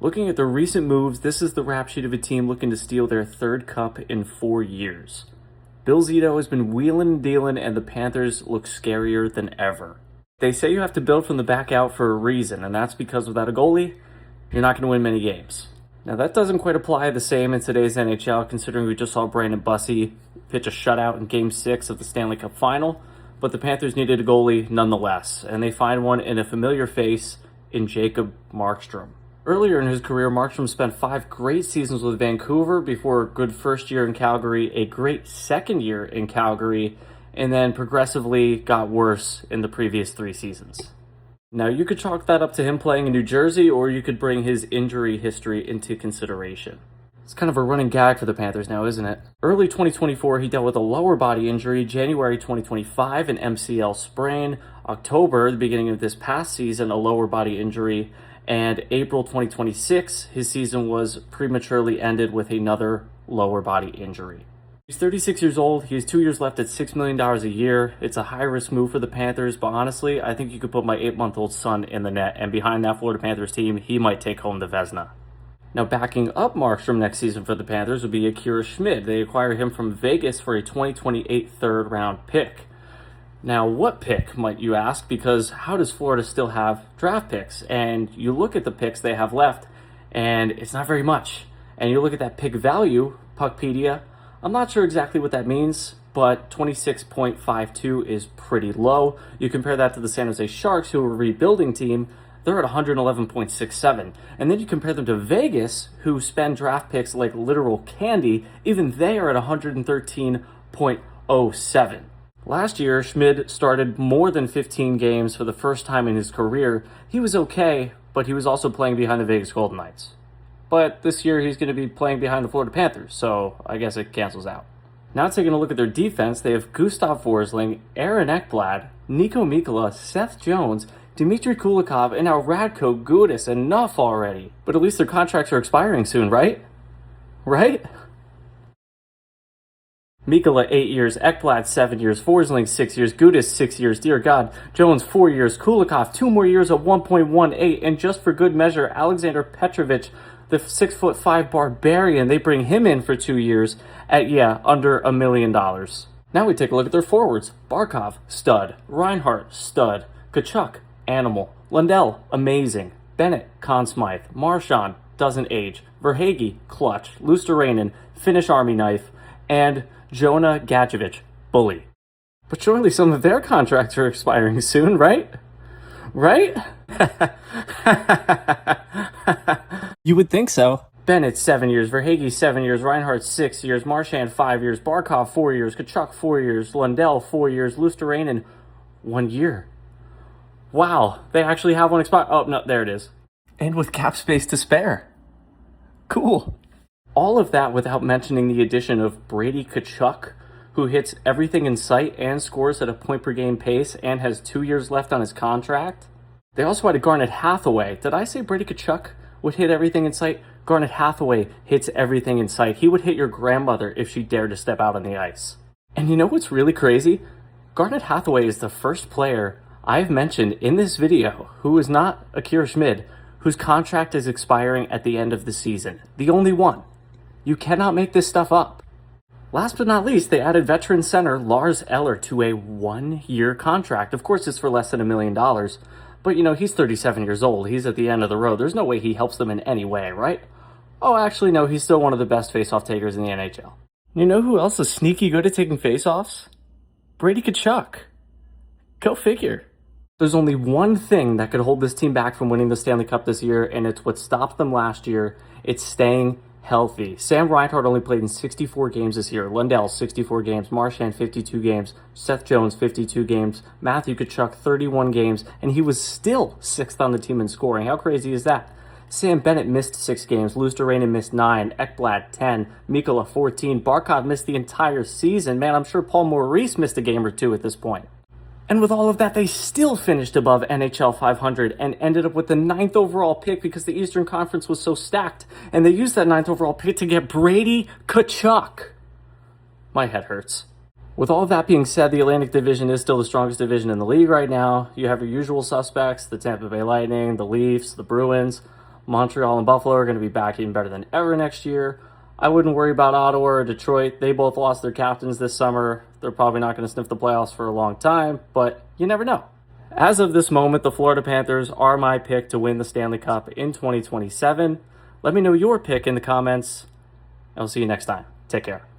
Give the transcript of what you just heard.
Looking at the recent moves, this is the rap sheet of a team looking to steal their third cup in 4 years. Bill Zito has been wheeling and dealing, and the Panthers look scarier than ever. They say you have to build from the back out for a reason, and that's because without a goalie, you're not going to win many games. Now, that doesn't quite apply the same in today's NHL, considering we just saw Brandon Bussi pitch a shutout in Game 6 of the Stanley Cup Final, but the Panthers needed a goalie nonetheless, and they find one in a familiar face in Jacob Markstrom. Earlier in his career, Markstrom spent 5 great seasons with Vancouver before a good first year in Calgary, a great second year in Calgary, and then progressively got worse in the previous 3 seasons. Now, you could chalk that up to him playing in New Jersey, or you could bring his injury history into consideration. It's kind of a running gag for the Panthers now, isn't it? Early 2024, he dealt with a lower body injury. January 2025, an MCL sprain. October, the beginning of this past season, a lower body injury. And April 2026, his season was prematurely ended with another lower body injury. He's 36 years old. He has 2 years left at $6 million a year. It's a high-risk move for the Panthers, but honestly, I think you could put my 8-month-old son in the net, and behind that Florida Panthers team, he might take home the Vezina. Now, backing up Markstrom next season for the Panthers would be Akira Schmid. They acquire him from Vegas for a 2028 third-round pick. Now, what pick, might you ask? Because how does Florida still have draft picks? And you look at the picks they have left, and it's not very much. And you look at that pick value, Puckpedia, I'm not sure exactly what that means, but 26.52 is pretty low. You compare that to the San Jose Sharks, who are a rebuilding team, they're at 111.67. And then you compare them to Vegas, who spend draft picks like literal candy, even they are at 113.07. Last year, Schmid started more than 15 games for the first time in his career. He was okay, but he was also playing behind the Vegas Golden Knights. But this year, he's going to be playing behind the Florida Panthers, so I guess it cancels out. Now taking a look at their defense, they have Gustav Forsling, Aaron Ekblad, Nico Mikkola, Seth Jones, Dmitry Kulikov, and now Radko Gudas. Enough already. But at least their contracts are expiring soon, right? Right? Mikkola, 8 years, Ekblad, 7 years, Forsling, 6 years, Gudas, 6 years, dear God, Jones, 4 years, Kulikov, 2 more years of 1.18, and just for good measure, Alexander Petrovich, the 6'5" barbarian, they bring him in for 2 years at, under $1 million. Now we take a look at their forwards. Barkov, stud. Reinhart, stud. Tkachuk, animal. Lundell, amazing. Bennett, Conn Smythe. Marchand, doesn't age. Verhaeghe, clutch. Luosterainen, Finnish Army knife. And Jonah Gadjevich, bully. But surely some of their contracts are expiring soon, right? Right? You would think so. Bennett, 7 years. Verhaeghe, 7 years. Reinhardt, 6 years. Marchand, 5 years. Barkov, 4 years. Tkachuk, 4 years. Lundell, 4 years. Luosterainen, 1 year. Wow, they actually have one expire. Oh, no, there it is. And with cap space to spare. Cool. All of that without mentioning the addition of Brady Tkachuk, who hits everything in sight and scores at a point-per-game pace and has 2 years left on his contract. They also had a Garnet Hathaway. Did I say Brady Tkachuk would hit everything in sight? Garnet Hathaway hits everything in sight. He would hit your grandmother if she dared to step out on the ice. And you know what's really crazy? Garnet Hathaway is the first player I've mentioned in this video who is not Akira Schmid, whose contract is expiring at the end of the season. The only one. You cannot make this stuff up. Last but not least, they added veteran center Lars Eller to a 1-year contract. Of course, it's for less than $1 million, but he's 37 years old. He's at the end of the road. There's no way he helps them in any way, right? Oh, actually, no, he's still one of the best face-off takers in the NHL. You know who else is sneaky good at taking face-offs? Brady Tkachuk. Go figure. There's only one thing that could hold this team back from winning the Stanley Cup this year, and it's what stopped them last year. It's staying healthy. Sam Reinhart only played in 64 games this year. Lundell, 64 games. Marchand, 52 games. Seth Jones, 52 games. Matthew Tkachuk, 31 games. And he was still 6th on the team in scoring. How crazy is that? Sam Bennett missed 6 games. Luosterainen missed 9. Ekblad, 10. Mikkola, 14. Barkov missed the entire season. Man, I'm sure Paul Maurice missed a game or two at this point. And with all of that, they still finished above NHL 500 and ended up with the 9th overall pick because the Eastern Conference was so stacked. And they used that 9th overall pick to get Brady Tkachuk. My head hurts. With all of that being said, the Atlantic Division is still the strongest division in the league right now. You have your usual suspects, the Tampa Bay Lightning, the Leafs, the Bruins. Montreal and Buffalo are going to be back even better than ever next year. I wouldn't worry about Ottawa or Detroit. They both lost their captains this summer. They're probably not going to sniff the playoffs for a long time, but you never know. As of this moment, the Florida Panthers are my pick to win the Stanley Cup in 2027. Let me know your pick in the comments. I'll see you next time. Take care.